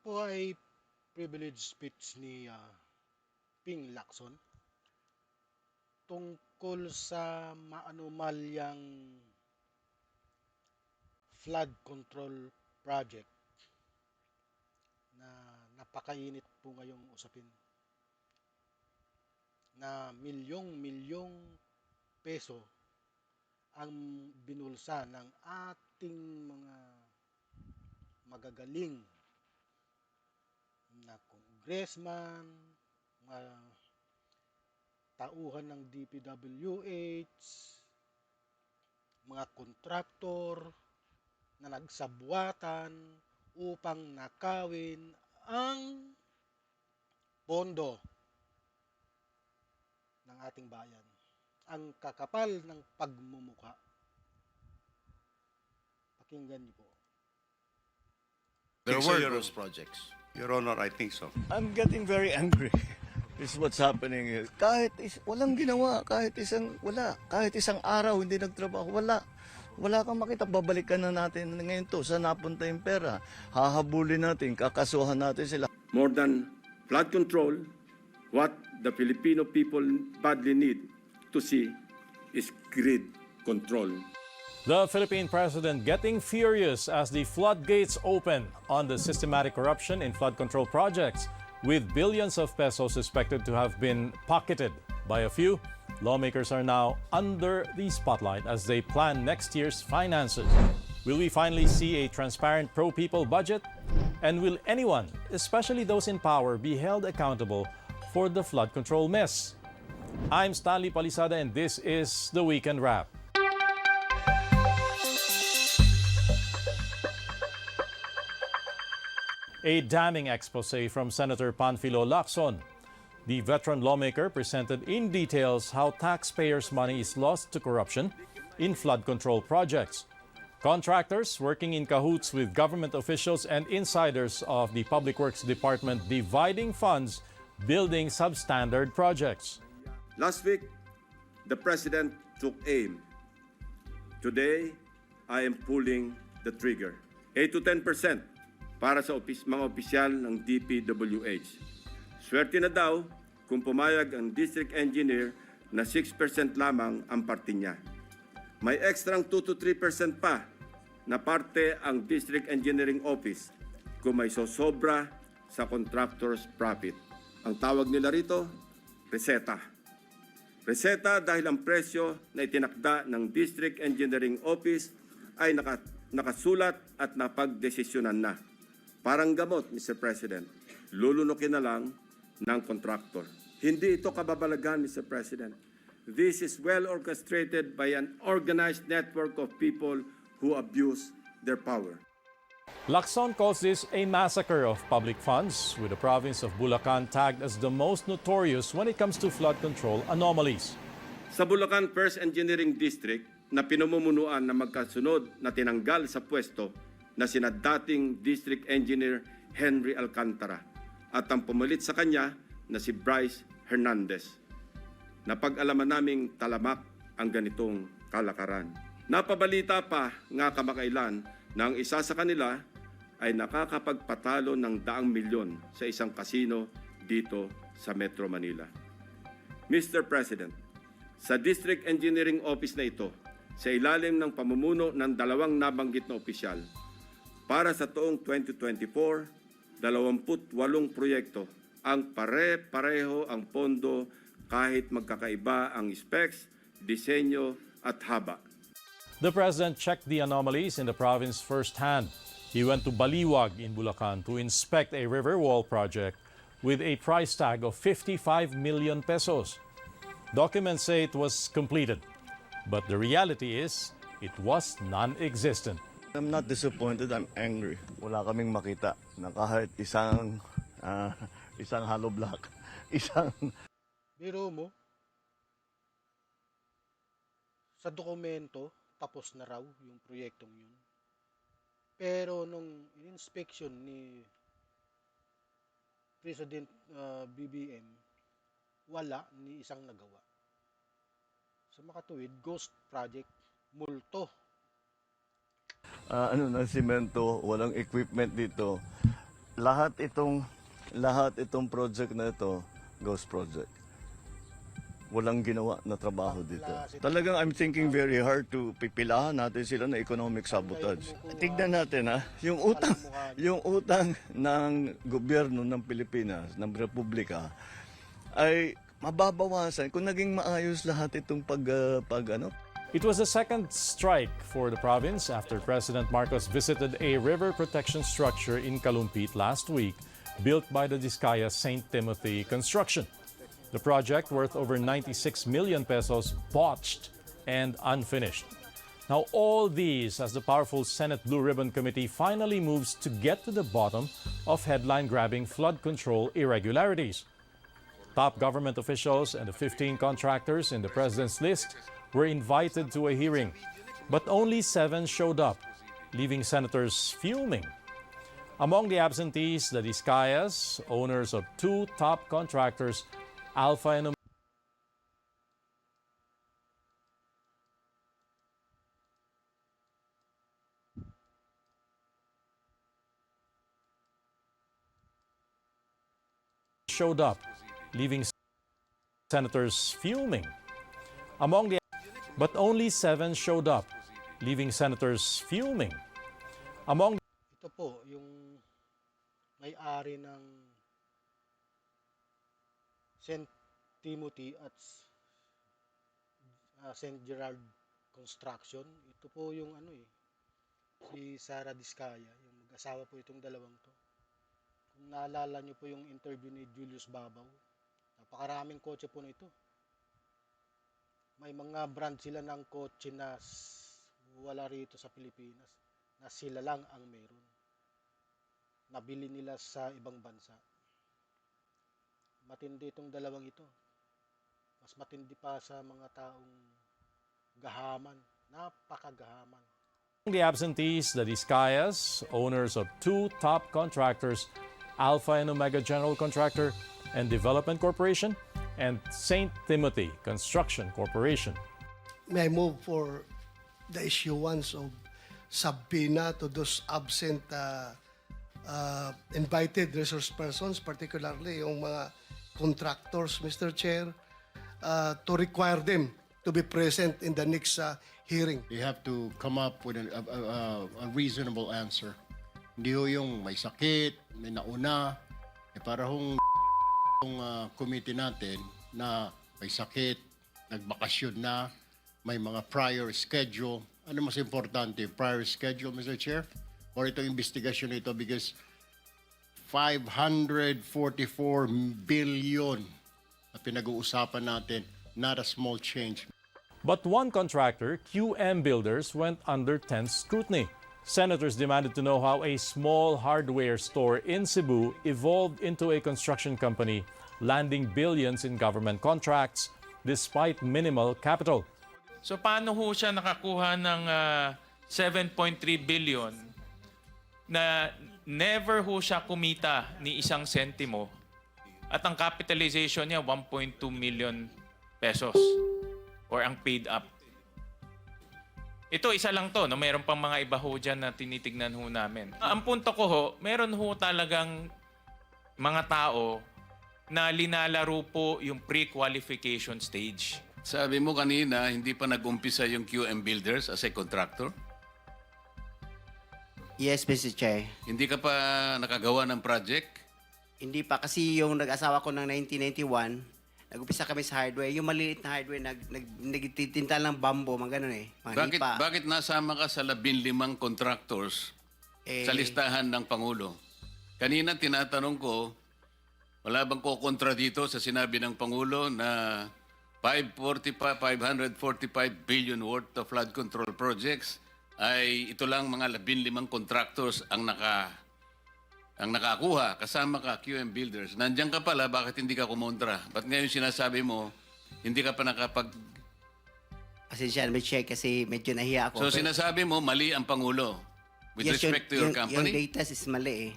po ay privilege speech ni Ping Lacson tungkol sa maanumalyang flood control project na napakainit po ngayong usapin na milyong-milyong peso ang binulsa ng ating mga magagaling na congressman, mga tauhan ng DPWH, mga kontraktor na nagsabwatan upang nakawin ang pondo ng ating bayan. Ang kakapal ng pagmumukha. Pakinggan niyo po. There Think so, were Your those Honor. projects. Your Honor, I think so. I'm getting very angry. This is what's happening here. Walang ginawa, kahit isang araw hindi nagtrabaho, wala. Wala kang makita, babalikan na natin ngayon to, saan napunta yung pera? Hahabulin natin, kakasuhan natin sila. More than flood control, what the Filipino people badly need to see is grid control. The Philippine president getting furious as the floodgates open on the systematic corruption in flood control projects, with billions of pesos suspected to have been pocketed by a few. Lawmakers are now under the spotlight as they plan next year's finances. Will we finally see a transparent pro-people budget? And will anyone, especially those in power, be held accountable for the flood control mess? I'm Stanley Palisada and this is the Weekend Wrap. A damning expose from Senator Panfilo Lacson. The veteran lawmaker presented in details how taxpayers' money is lost to corruption in flood control projects. Contractors working in cahoots with government officials and insiders of the Public Works Department dividing funds, building substandard projects. Last week, the President took aim. Today, I am pulling the trigger. 8 to 10% para sa mga opisyal ng DPWH. Swerte na daw kung pumayag ang district engineer na 6% lamang ang parte niya. May ekstrang 2 to 3% pa na parte ang district engineering office kung may sosobra sa contractor's profit. Ang tawag nila rito, reseta. Reseta dahil ang presyo na itinakda ng district engineering office ay nakasulat at napagdesisyonan na. Parang gamot, Mr. President, lulunukin na lang ng contractor. Hindi ito kababalagan, Mr. President. This is well orchestrated by an organized network of people who abuse their power. Lacson calls this a massacre of public funds, with the province of Bulacan tagged as the most notorious when it comes to flood control anomalies. Sa Bulacan First Engineering District na pinamumunuan na magkasunod na tinanggal sa pwesto na sina dating District Engineer Henry Alcantara at ang pumalit sa kanya na si Bryce Hernandez. Napag-alaman naming talamak ang ganitong kalakaran. Napabalita pa nga kamakailan na ang isa sa kanila ay nakakapagpatalo ng 100 milyon sa isang kasino dito sa Metro Manila. Mr. President, sa District Engineering Office na ito, sa ilalim ng pamumuno ng dalawang nabanggit na opisyal, para sa taong 2024, 28 proyekto ang pare-pareho ang pondo kahit magkakaiba ang specs, disenyo at haba. The president checked the anomalies in the province firsthand. He went to Baliwag in Bulacan to inspect a river wall project with a price tag of 55 million pesos. Documents say it was completed, but the reality is it was non-existent. I'm not disappointed, I'm angry. Wala kaming makita na kahit isang hollow block, isang... Biro mo, sa dokumento, tapos na raw yung proyektong yun. Pero nung inspection ni President BBM, wala ni isang nagawa. Sa makatuwid, ghost project, multo. Ng simento, walang equipment dito. lahat itong project na ito, ghost project. Walang ginawa na trabaho dito. Talagang I'm thinking very hard to pipilahan natin sila na economic sabotage. Tignan natin yung utang ng gobyerno ng Pilipinas, ng Republika, ay mababawasan kung naging maayos lahat itong ano. It was the second strike for the province after President Marcos visited a river protection structure in Kalumpit last week, built by the Discaya St. Timothy Construction. The project, worth over 96 million pesos, botched and unfinished. Now, all these as the powerful Senate Blue Ribbon Committee finally moves to get to the bottom of headline-grabbing flood control irregularities. Top government officials and the 15 contractors in the president's list were invited to a hearing, but only 7 showed up, leaving senators fuming. Among the absentees, the Discayas, owners of 2 top contractors, Alpha and showed up, leaving senators fuming. But only 7 showed up, leaving senators fuming. Ito po, yung may-ari ng St. Timothy at St. Gerard Construction. Ito po yung si Sara Discaya, yung mag-asawa po itong dalawang to. Kung naalala nyo po yung interview ni Julius Babaw, napakaraming kotse po nito. May mga brand sila ng kotse na wala rito sa Pilipinas, na sila lang ang meron. Nabili nila sa ibang bansa. Matindi itong dalawang ito. Mas matindi pa sa mga taong gahaman. Napakagahaman. The absentees, the Discayas, owners of 2 top contractors, Alpha and Omega General Contractor and Development Corporation, and St. Timothy Construction Corporation. May I move for the issuance of subpoena to those absent invited resource persons, particularly yung mga contractors, Mr. Chair, to require them to be present in the next hearing. They have to come up with a reasonable answer. Hindi ho yung may sakit, may nauna, para hong committee natin na may sakit, nagbakasyon na, may mga prior schedule. Ano mas importante, prior schedule, Mr. Chair? Or itong investigasyon ito because 544 billion na pinag-uusapan natin, not a small change. But one contractor, QM Builders, went under tense scrutiny. Senators demanded to know how a small hardware store in Cebu evolved into a construction company, landing billions in government contracts despite minimal capital. So paano ho siya nakakuha ng 7.3 billion na never ho siya kumita ni isang sentimo at ang capitalization niya 1.2 million pesos or ang paid up. Ito, isa lang to, no? Meron pang mga iba ho dyan na tinitignan ho namin. Ang punto ko ho, meron ho talagang mga tao na linalaro po yung pre-qualification stage. Sabi mo kanina, hindi pa nag-umpisa yung QM Builders as a contractor? Yes, Mr. Chair. Hindi ka pa nakagawa ng project? Hindi pa kasi yung nag-asawa ko ng 1991, nag-upisa kami sa hardware. Yung maliit na hardware, nagtitinta ng bambo, mga ganun eh. Mga hipa. Bakit nasama ka sa 15 contractors sa listahan ng Pangulo? Kanina tinatanong ko, wala bang kukontra dito sa sinabi ng Pangulo na 545 billion worth of flood control projects ay ito lang mga 15 contractors ang nakakuha, kasama ka, QM Builders. Nandiyan ka pala, bakit hindi ka kumontra? Ba't ngayon sinasabi mo, hindi ka pa nakapag... Pasensya, Mr. Chair, kasi medyo nahiya ako. So sinasabi mo, mali ang Pangulo with respect to your company? Yung data is mali eh.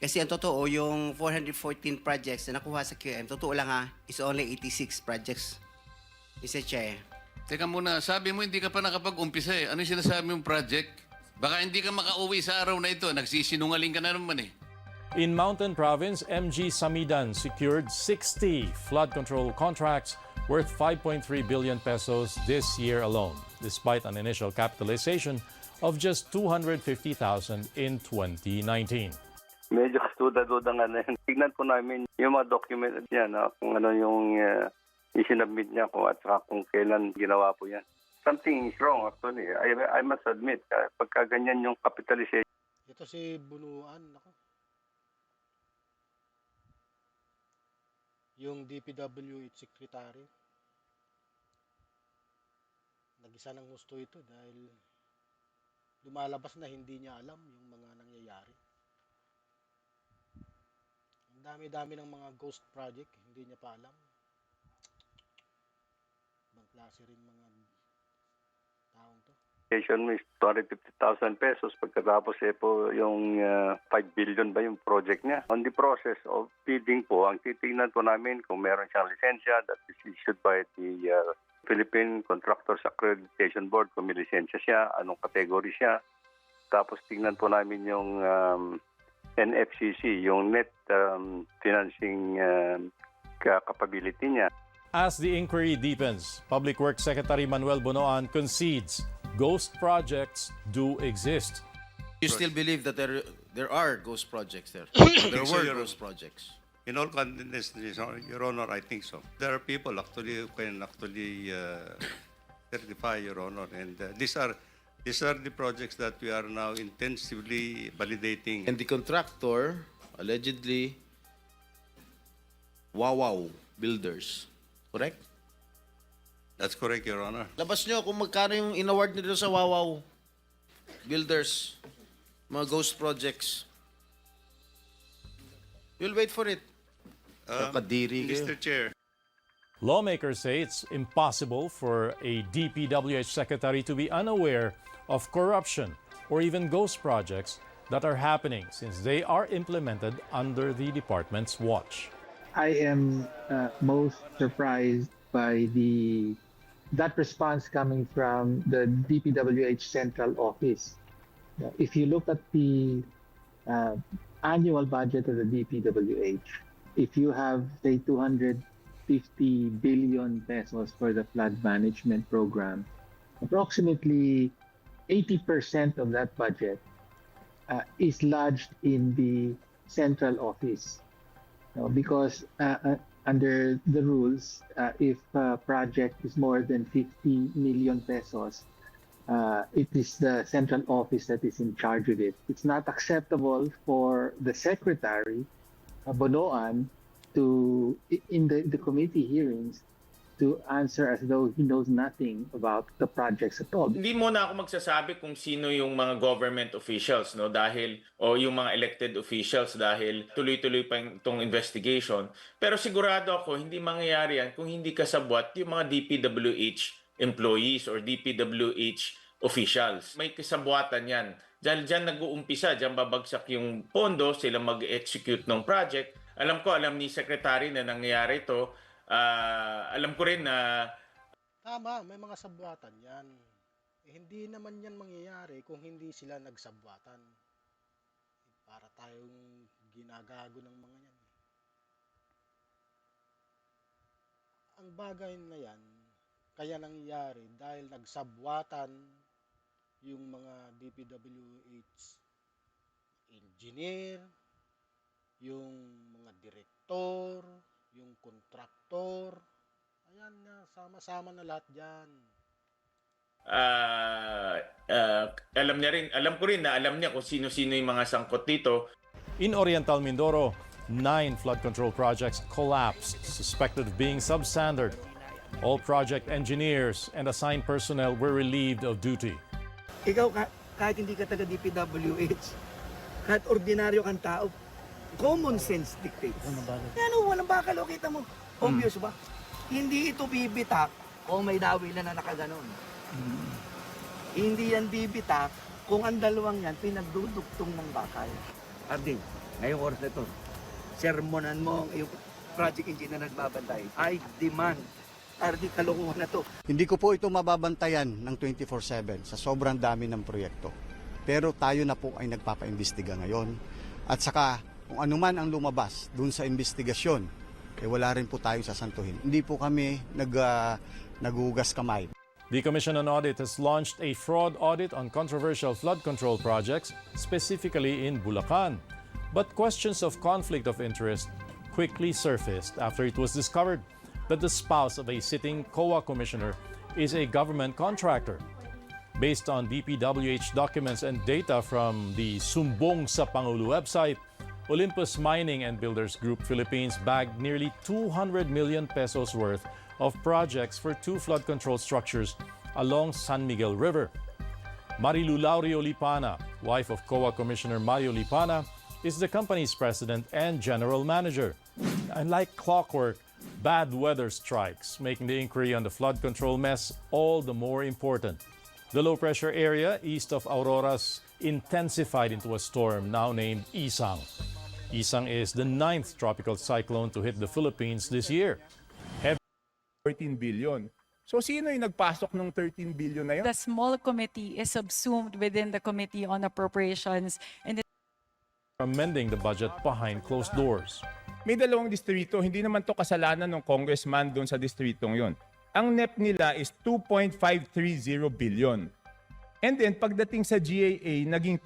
Kasi ang totoo, yung 414 projects na nakuha sa QM, totoo lang is only 86 projects. Mr. Chair. Teka muna, sabi mo hindi ka pa nakapag-umpisa eh. Ano yung sinasabi mong project? Baka hindi ka makauwi sa araw na ito. Nagsisinungaling ka na naman eh. In Mountain Province, MG Samidan secured 60 flood control contracts worth 5.3 billion pesos this year alone, despite an initial capitalization of just 250,000 in 2019. Medyo kasuda-duda nga na yun. Tignan po namin yung mga document niya na kung ano yung isinabmit niya ko at saka kung kailan ginawa po yan. Something is wrong actually. I must admit, pagka ganyan yung capitalization. Ito si Bunuan, ako. Yung DPWH secretary. Nag-isa ng gusto ito dahil lumalabas na hindi niya alam yung mga nangyayari. Ang dami-dami ng mga ghost project, hindi niya pa alam. Ibang klase rin mga taong to. Is 250,000 pesos pagkatapos po yung 5 billion ba yung project niya. On the process of bidding po, ang titingnan po namin kung meron siyang lisensya that is issued by the Philippine Contractors Accreditation Board, kung may lisensya siya, anong category siya. Tapos tingnan po namin yung NFCC, yung net financing capability niya. As the inquiry deepens, Public Works Secretary Manuel Bonoan concedes ghost projects do exist. You still believe that there are ghost projects there? There were ghost projects. In all confidence, Your Honor, I think so. There are people actually who can actually certify, Your Honor, and these are the projects that we are now intensively validating. And the contractor, allegedly, Wawaw Builders. Correct? That's correct, Your Honor. Labas nyo kung magkano yung in-award nila sa Wawaw Builders. Mga ghost projects. You'll wait for it. Kadiri kayo. Mr. Chair. Lawmakers say it's impossible for a DPWH secretary to be unaware of corruption or even ghost projects that are happening since they are implemented under the department's watch. I am most surprised by that response coming from the DPWH Central Office. If you look at the annual budget of the DPWH, if you have, say, 250 billion pesos for the flood management program, approximately 80% of that budget is lodged in the central office. Because under the rules, if a project is more than 50 million pesos, it is the central office that is in charge of it. It's not acceptable for the secretary, Bonoan, to, in the committee hearings, to answer as though he knows nothing about the projects at all. Hindi mo na ako magsasabi kung sino yung mga government officials, no, dahil o yung mga elected officials dahil tuloy-tuloy pa itong investigation. Pero sigurado ako hindi mangyayari yan kung hindi kasabwat yung mga DPWH employees or DPWH officials. May kasabwatan yan. Diyan nag-uumpisa, diyan babagsak yung pondo, sila mag-execute ng project. Alam ni Secretary na nangyayari ito. Alam ko rin na Tama, may mga sabwatan yan. Hindi naman yan mangyayari kung hindi sila nagsabwatan. Para tayong ginagago ng mga yan. Ang bagay na yan, kaya nangyayari dahil nagsabwatan yung mga DPWH engineer, yung mga direktor, yung kontraktor, ayan na, sama-sama na lahat dyan. alam ko rin na alam niya kung sino-sino yung mga sangkot dito. In Oriental Mindoro, 9 flood control projects collapsed, suspected of being substandard. All project engineers and assigned personnel were relieved of duty. Ikaw, kahit hindi ka taga DPWH, kahit ordinaryo kang tao, common sense dictates. Walang bakal, o kita mo. Obvious ba? Hindi ito bibitak o may dawilan na nakaganon. Hindi yan bibitak kung ang dalawang yan pinagdudugtong ng bakal. Ardi, ngayong oras na ito, sermonan mo yung project engineer na nagbabantay. I demand. Ardi, kalokohan na to. Hindi ko po ito mababantayan ng 24/7 sa sobrang dami ng proyekto. Pero tayo na po ay nagpapaimbestiga ngayon. At saka kung ano man ang lumabas dun sa investigasyon, wala rin po tayong sasantuhin. Hindi po kami naghugas kamay. The Commission on Audit has launched a fraud audit on controversial flood control projects, specifically in Bulacan. But questions of conflict of interest quickly surfaced after it was discovered that the spouse of a sitting COA commissioner is a government contractor. Based on DPWH documents and data from the Sumbong sa Pangulo website, Olympus Mining and Builders Group Philippines bagged nearly 200 million pesos worth of projects for 2 flood control structures along San Miguel River. Marilu Laurio Lipana, wife of COA Commissioner Mario Lipana, is the company's president and general manager. And like clockwork, bad weather strikes, making the inquiry on the flood control mess all the more important. The low-pressure area east of Auroras intensified into a storm now named Isang. Isang is the 9th tropical cyclone to hit the Philippines this year. 13 billion. So sino yung nagpasok ng 13 billion na yun? The small committee is subsumed within the Committee on Appropriations and Amending the budget behind closed doors. May 2 distrito, hindi naman to kasalanan ng congressman doon sa distritong yon. Ang NEP nila is 2.530 billion. And then pagdating sa GAA, naging